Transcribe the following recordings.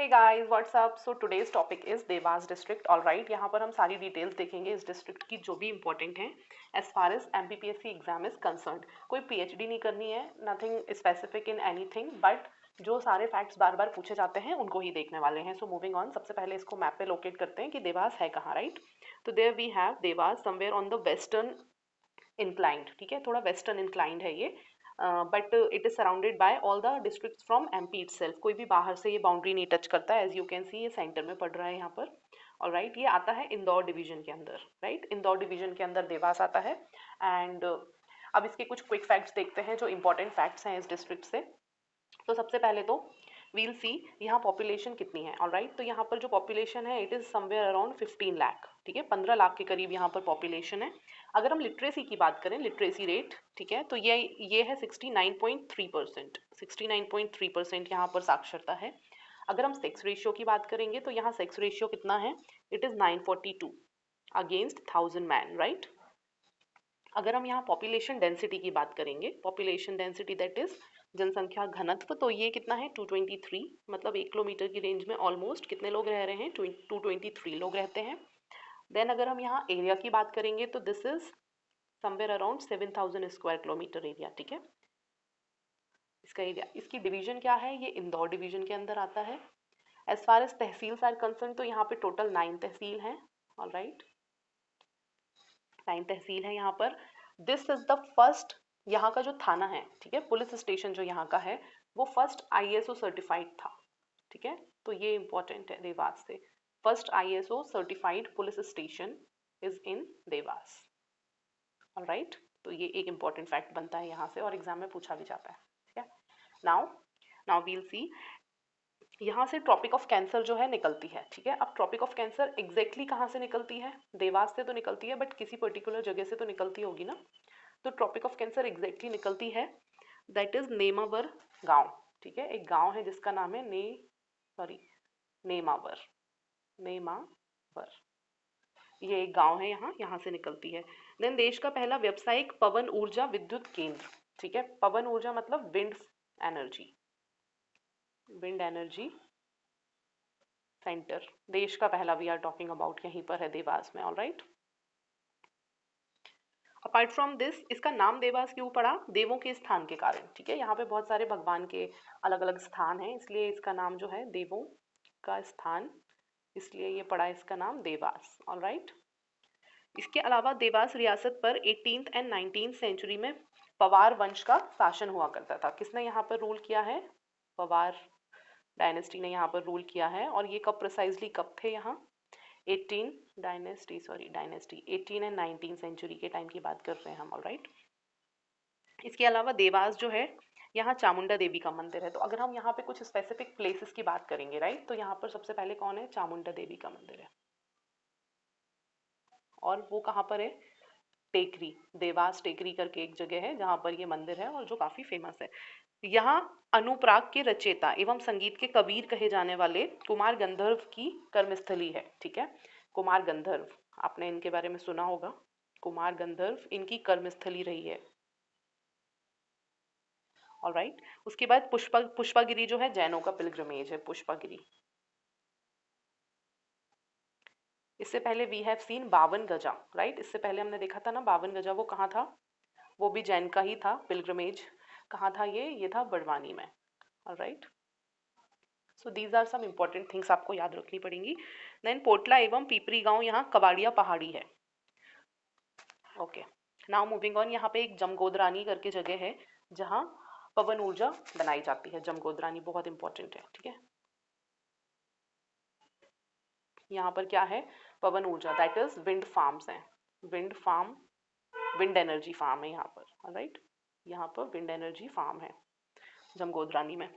Hey guys what's up. So today's topic is Dewas district. Alright, यहाँ पर हम सारी डिटेल्स देखेंगे इस डिस्ट्रिक्ट की जो भी इंपॉर्टेंट है as far as MPPSC exam is concern. कोई पीएचडी नहीं करनी है, nothing specific in anything, but जो सारे फैक्ट्स बार बार पूछे जाते हैं उनको ही देखने वाले हैं। सो मूविंग ऑन, सबसे पहले इसको मैप पे लोकेट करते हैं कि देवास है कहाँ। राइट, तो there we have Dewas somewhere on the western inclined. ठीक है, थोड़ा वेस्टर्न इंक्लाइंड है ये, but it is surrounded by all the districts from MP itself. कोई भी बाहर से ये बाउंड्री नहीं टच करता है। एज यू कैन सी ये सेंटर में पड़ रहा है यहाँ पर। और राइट, ये आता है इंदौर डिवीजन के अंदर। राइट, इंदौर डिवीजन के अंदर देवास आता है। एंड अब इसके कुछ क्विक फैक्ट्स देखते हैं जो इंपॉर्टेंट फैक्ट्स हैं इस डिस्ट्रिक्ट से। तो सबसे पहले तो वील सी यहाँ पॉपुलेशन कितनी है। ऑलराइट, तो यहाँ पर जो पॉपुलेशन है it is somewhere around 15 lakh. ठीक है, 15 लाख के करीब यहाँ पर पॉपुलेशन है। अगर हम लिटरेसी की बात करें, लिटरेसी रेट, ठीक है, तो ये है 69.3%। 69.3% यहाँ पर साक्षरता है। अगर हम सेक्स रेशियो की बात करेंगे तो यहाँ सेक्स रेशियो कितना है, it is 942 against 1000 man. Right, अगर हम यहाँ पॉपुलेशन डेंसिटी की बात करेंगे, पॉपुलेशन डेंसिटी दैट इज जनसंख्या घनत्व, तो ये कितना है 223। मतलब 1 किलोमीटर की रेंज में ऑलमोस्ट कितने लोग रह रहे हैं, 223 लोग रहते हैं। देन अगर हम यहाँ एरिया की बात करेंगे तो this is somewhere around 7000 square kilometre area. ठीक है, इसका एरिया। इसकी डिवीजन क्या है, ये इंदौर डिवीजन के अंदर आता है। As far as tehsil are concern, तो यहाँ पे टोटल 9 तहसील हैं। ऑलराइट, 9 तहसील है यहाँ पर। दिस इज द फर्स्ट, यहाँ का जो थाना है, ठीक है, पुलिस स्टेशन जो यहाँ का है वो फर्स्ट आईएसओ सर्टिफाइड था। ठीक है, तो ये इंपॉर्टेंट है देवास से। First ISO certified police station is in Dewas. Alright, तो ये एक इंपॉर्टेंट फैक्ट बनता है यहाँ से और एग्जाम में पूछा भी जाता है। ठीक है, नाउ नाउ वील सी यहाँ से ट्रॉपिक ऑफ कैंसर जो है निकलती है। ठीक है, अब ट्रॉपिक ऑफ कैंसर एग्जैक्टली कहाँ से निकलती है, देवास से तो निकलती है बट किसी पर्टिकुलर जगह से तो निकलती होगी ना। तो ट्रॉपिक ऑफ कैंसर एग्जैक्टली निकलती है दैट इज नेमावर गांव। ठीक है, एक गांव है जिसका नाम है नेमावर। नेमावर, ये एक गांव है, यहाँ यहाँ से निकलती है। देन देश का पहला व्यावसायिक पवन ऊर्जा विद्युत केंद्र। ठीक है, पवन ऊर्जा मतलब wind energy, wind energy centre, देश का पहला वी आर टॉकिंग अबाउट यहीं पर है देवास में। ऑलराइट, अपार्ट फ्रॉम दिस इसका नाम देवास क्यों पड़ा, देवों के स्थान के कारण। ठीक है, यहाँ पे बहुत सारे भगवान के अलग अलग स्थान हैं, इसलिए इसका नाम जो है देवों का स्थान, इसलिए ये पड़ा इसका नाम देवास। ऑलराइट, इसके अलावा देवास रियासत पर 18th एंड 19th सेंचुरी में पवार वंश का शासन हुआ करता था। किसने यहाँ पर रूल किया है, पवार डायनेस्टी ने यहाँ पर रूल किया है। और ये कब प्रिसाइजली कब थे यहाँ, 18 एंड 19 सेंचुरी के टाइम की बात कर रहे हैं हम। ऑलराइट, इसके अलावा देवास जो है यहाँ चामुंडा देवी का मंदिर है। तो अगर हम यहाँ पे कुछ स्पेसिफिक प्लेसेस की बात करेंगे, राइट, तो यहाँ पर सबसे पहले कौन है, चामुंडा देवी का मंदिर है। और वो कहाँ पर है, टेकरी, देवास टेकरी करके एक जगह है जहाँ पर ये मंदिर है और जो काफ़ी फेमस है। यहाँ अनुप्राग के रचयिता एवं संगीत के कबीर कहे जाने वाले कुमार गंधर्व की कर्मस्थली है। ठीक है, कुमार गंधर्व, आपने इनके बारे में सुना होगा, कुमार गंधर्व इनकी कर्मस्थली रही है। ऑलराइट, उसके बाद पुष्पागिरी जो है जैनों का पिलग्रमेज है, पुष्पागिरी। इससे पहले we have seen 52 Gaja. Right, इससे पहले हमने देखा था ना 52 गजा, वो कहाँ था, वो भी जैन का ही था पिलग्रमेज। कहाँ था ये था बड़वानी में। Alright, so these are some important things आपको याद रखनी पड़ेंगी। देन पोटला एवं पीपरी गांव यहाँ कबाड़िया पहाड़ी है। ओके, नाउ मूविंग ऑन, यहाँ पे एक जमगोदरानी करके जगह है जहाँ पवन ऊर्जा बनाई जाती है। जमगोदरानी बहुत इंपॉर्टेंट है। ठीक है, यहाँ पर क्या है, पवन ऊर्जा दैट इज विंड फार्म्स हैं, wind farm, wind energy farm है यहाँ पर। ऑलराइट, यहाँ पर विंड एनर्जी फार्म है जमगोदरानी में।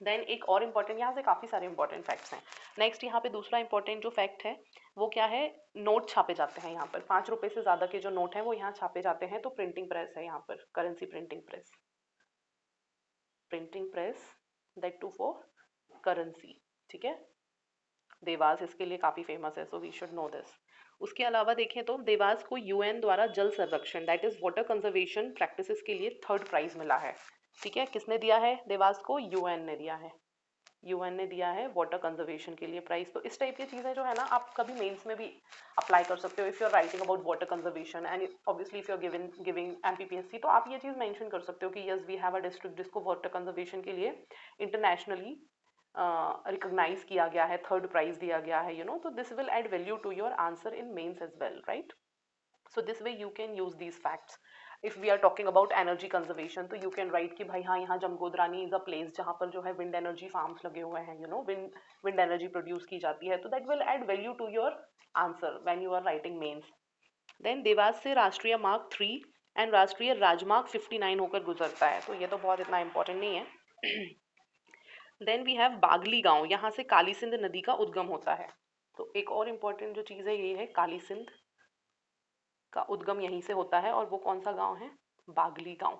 देन एक और इम्पॉर्टेंट, यहाँ से काफ़ी सारे इंपॉर्टेंट फैक्ट्स हैं। नेक्स्ट यहाँ पे दूसरा इंपॉर्टेंट जो फैक्ट है वो क्या है, नोट छापे जाते हैं यहाँ पर। 5 रुपए से ज़्यादा के जो नोट हैं वो यहाँ छापे जाते हैं। तो प्रिंटिंग प्रेस है यहाँ पर, currency printing press, printing press that too for currency. ठीक है, देवास इसके लिए काफ़ी फेमस है, so we should know this. उसके अलावा देखें तो देवास को यूएन द्वारा जल संरक्षण that is water conservation practices के लिए 3rd प्राइज मिला है। ठीक है, किसने दिया है देवास को, यूएन ने दिया है। यूएन ने दिया है वाटर कंजर्वेशन के लिए प्राइस। तो इस टाइप की चीज़ें जो है ना आप कभी मेंस में भी अप्लाई कर सकते हो if you are writing about water conservation and obviously if you are giving MPPSC, तो आप ये चीज़ मेंशन कर सकते हो कि yes we have a district जिसको वाटर कंजर्वेशन के लिए इंटरनेशनली रिकॉग्नाइज किया गया है, थर्ड प्राइज दिया गया है, तो this will add value to your answer in mains as well, right? So this way you can use these facts. If we are talking about energy conservation, तो you can write कि भाई हाँ यहाँ जमगोदरानी is a place जहाँ पर जो है wind energy farms लगे हुए हैं, wind energy produce की जाती है, तो that will add value to your answer when you are writing mains. Then Dewas से राष्ट्रीय मार्ग 3 एंड राष्ट्रीय राजमार्ग 59 होकर गुजरता है, तो ये तो बहुत इतना इम्पोर्टेंट नहीं है। देन वी हैव बागली गांव, यहाँ से काली सिंध नदी का उद्गम होता है। तो एक और इम्पोर्टेंट जो चीज़ है ये है काली सिंध का उद्गम यहीं से होता है, और वो कौन सा गांव है? बागली गांव।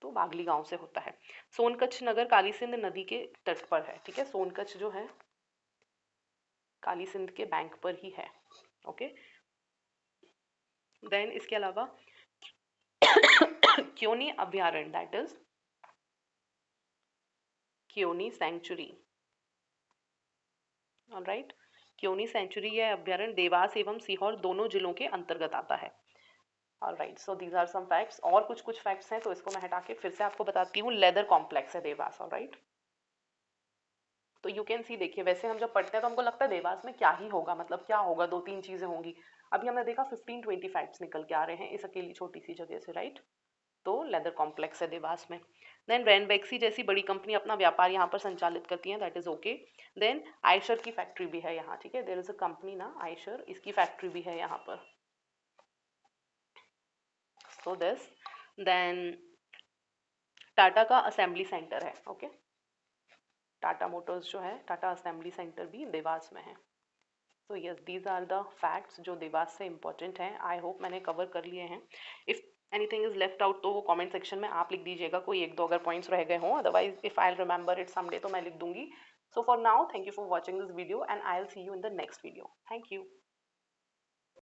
तो बागली गांव से होता है। सोनकच्छ नगर काली सिंध नदी के तट पर है, ठीक है। सोनकच्छ जो है काली सिंध के बैंक पर ही है, ओके। देन इसके अलावा क्योनी अभ्यारण्य, that is Kheoni sanctuary, alright. Kheoni sanctuary या अभ्यारण्य देवास एवं सीहोर दोनों जिलों के अंतर्गत आता है। Alright, so these are some facts. और कुछ फैक्ट्स हैं तो इसको मैं हटा के फिर से आपको बताती हूँ। लेदर कॉम्प्लेक्स है देवास, ऑलराइट। तो यू कैन सी, देखिए वैसे हम जब पढ़ते हैं तो हमको लगता है देवास में क्या ही होगा, मतलब क्या होगा, 2-3 चीजें होंगी। अभी हमने देखा 15-20 फैक्ट्स निकल के आ रहे हैं इस अकेली छोटी सी जगह से, राइट। तो लेदर कॉम्प्लेक्स है देवास में। देन रैनबैक्सी जैसी बड़ी कंपनी अपना व्यापार यहाँ पर संचालित करती हैं, that is okay. Then Eicher की फैक्ट्री भी है यहाँ, ठीक है। देयर इज अ कंपनी ना आयशर, इसकी फैक्ट्री भी है यहाँ पर। सो दिस, देन टाटा का असेंबली सेंटर है, ओके। टाटा मोटर्स जो है, टाटा असेंबली सेंटर भी देवास में है। So yes, these are the facts जो देवास से इंपॉर्टेंट हैं। आई होप मैंने कवर कर लिए हैं। If anything is left out तो वो कमेंट सेक्शन में आप लिख दीजिएगा, कोई 1-2 अगर पॉइंट्स रह गए हों, otherwise if I remember it someday तो मैं लिख दूंगी। So for now thank you for watching this video and I will see you in the next video. Thank you.